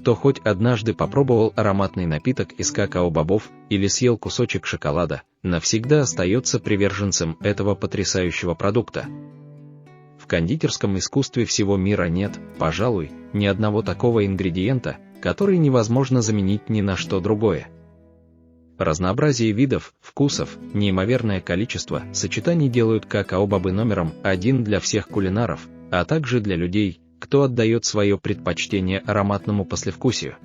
кто хоть однажды попробовал ароматный напиток из какао-бобов или съел кусочек шоколада, навсегда остается приверженцем этого потрясающего продукта. В кондитерском искусстве всего мира нет, пожалуй, ни одного такого ингредиента, который невозможно заменить ни на что другое. Разнообразие видов, вкусов, неимоверное количество сочетаний делают какао-бобы номером один для всех кулинаров, а также для людей, кто отдает свое предпочтение ароматному послевкусию.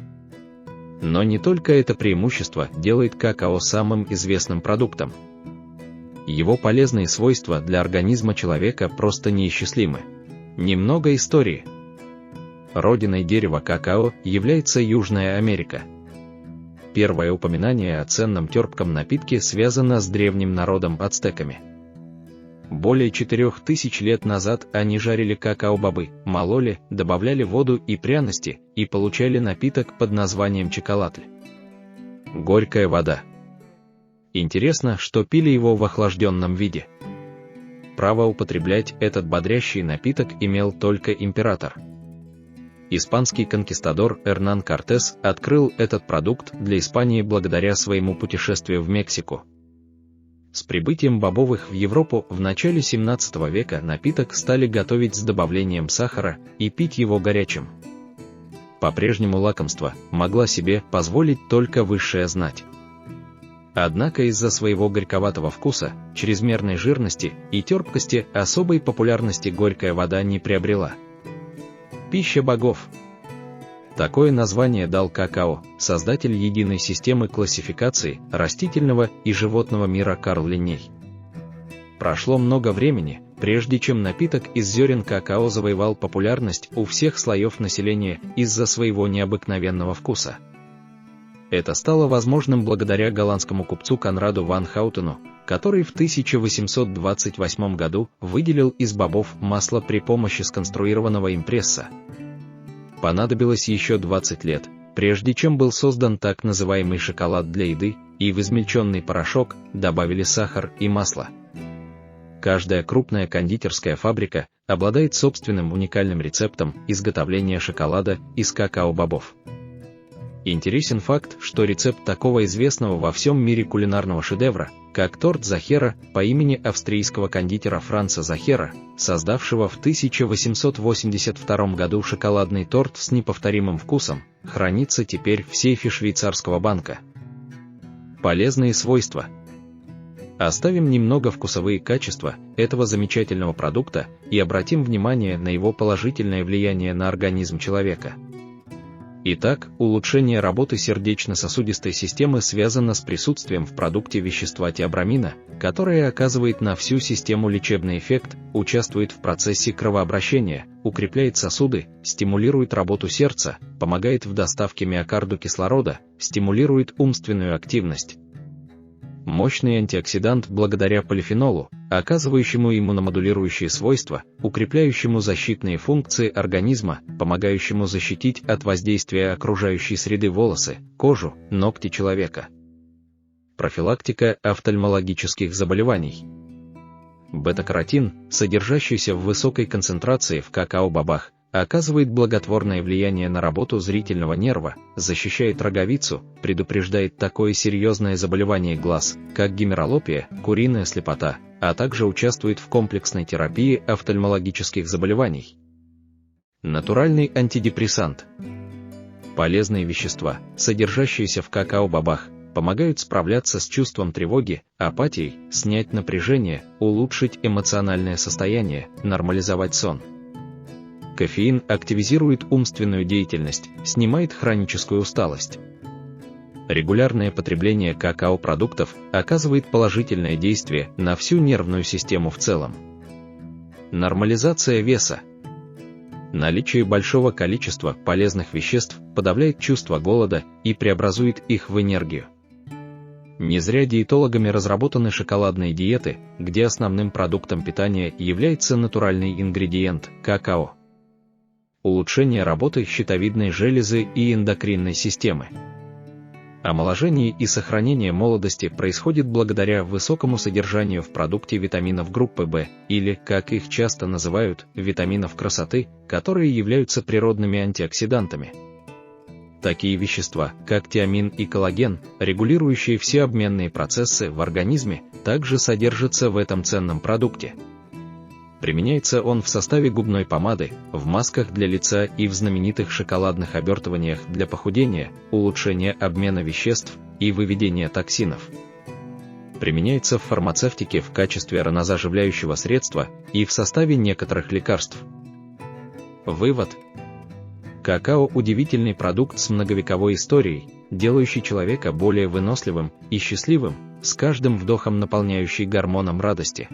Но не только это преимущество делает какао самым известным продуктом. Его полезные свойства для организма человека просто неисчислимы. Немного истории. Родиной дерева какао является Южная Америка. Первое упоминание о ценном терпком напитке связано с древним народом ацтеками. Более 4000 лет назад они жарили какао-бобы, мололи, добавляли воду и пряности, и получали напиток под названием чоколатль. Горькая вода. Интересно, что пили его в охлажденном виде. Право употреблять этот бодрящий напиток имел только император. Испанский конкистадор Эрнан Кортес открыл этот продукт для Испании благодаря своему путешествию в Мексику. С прибытием бобовых в Европу в начале 17 века напиток стали готовить с добавлением сахара и пить его горячим. По-прежнему лакомство могла себе позволить только высшая знать. Однако из-за своего горьковатого вкуса, чрезмерной жирности и терпкости особой популярности горькая вода не приобрела. Пища богов. Такое название дал какао, создатель единой системы классификации растительного и животного мира Карл Линней. Прошло много времени, прежде чем напиток из зерен какао завоевал популярность у всех слоев населения из-за своего необыкновенного вкуса. Это стало возможным благодаря голландскому купцу Конраду ван Хаутену, который в 1828 году выделил из бобов масло при помощи сконструированного им пресса. Понадобилось еще 20 лет, прежде чем был создан так называемый шоколад для еды, и в измельченный порошок добавили сахар и масло. Каждая крупная кондитерская фабрика обладает собственным уникальным рецептом изготовления шоколада из какао-бобов. Интересен факт, что рецепт такого известного во всем мире кулинарного шедевра, как торт Захера по имени австрийского кондитера Франца Захера, создавшего в 1882 году шоколадный торт с неповторимым вкусом, хранится теперь в сейфе швейцарского банка. Полезные свойства. Оставим немного вкусовые качества этого замечательного продукта и обратим внимание на его положительное влияние на организм человека. Итак, улучшение работы сердечно-сосудистой системы связано с присутствием в продукте вещества теобрамина, которое оказывает на всю систему лечебный эффект, участвует в процессе кровообращения, укрепляет сосуды, стимулирует работу сердца, помогает в доставке миокарду кислорода, стимулирует умственную активность. Мощный антиоксидант благодаря полифенолу, оказывающему иммуномодулирующие свойства, укрепляющему защитные функции организма, помогающему защитить от воздействия окружающей среды волосы, кожу, ногти человека. Профилактика офтальмологических заболеваний. Бета-каротин, содержащийся в высокой концентрации в какао-бобах, оказывает благотворное влияние на работу зрительного нерва, защищает роговицу, предупреждает такое серьезное заболевание глаз, как гемералопия, куриная слепота, а также участвует в комплексной терапии офтальмологических заболеваний. Натуральный антидепрессант. Полезные вещества, содержащиеся в какао-бобах, помогают справляться с чувством тревоги, апатией, снять напряжение, улучшить эмоциональное состояние, нормализовать сон. Кофеин активизирует умственную деятельность, снимает хроническую усталость. Регулярное потребление какао-продуктов оказывает положительное действие на всю нервную систему в целом. Нормализация веса. Наличие большого количества полезных веществ подавляет чувство голода и преобразует их в энергию. Не зря диетологами разработаны шоколадные диеты, где основным продуктом питания является натуральный ингредиент – какао. Улучшение работы щитовидной железы и эндокринной системы. Омоложение и сохранение молодости происходит благодаря высокому содержанию в продукте витаминов группы В, или, как их часто называют, витаминов красоты, которые являются природными антиоксидантами. Такие вещества, как тиамин и коллаген, регулирующие все обменные процессы в организме, также содержатся в этом ценном продукте. Применяется он в составе губной помады, в масках для лица и в знаменитых шоколадных обертываниях для похудения, улучшения обмена веществ и выведения токсинов. Применяется в фармацевтике в качестве ранозаживляющего средства и в составе некоторых лекарств. Вывод. Какао – удивительный продукт с многовековой историей, делающий человека более выносливым и счастливым, с каждым вдохом наполняющий гормоном радости.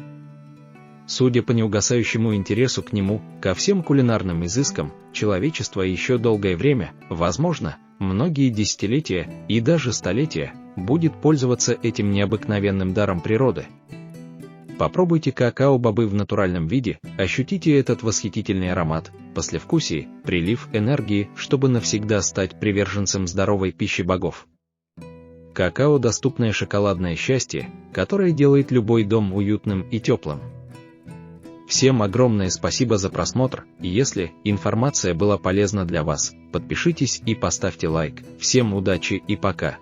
Судя по неугасающему интересу к нему, ко всем кулинарным изыскам, человечество еще долгое время, возможно, многие десятилетия и даже столетия, будет пользоваться этим необыкновенным даром природы. Попробуйте какао-бобы в натуральном виде, ощутите этот восхитительный аромат, послевкусие, прилив энергии, чтобы навсегда стать приверженцем здоровой пищи богов. Какао – доступное шоколадное счастье, которое делает любой дом уютным и теплым. Всем огромное спасибо за просмотр, и если информация была полезна для вас, подпишитесь и поставьте лайк. Всем удачи и пока!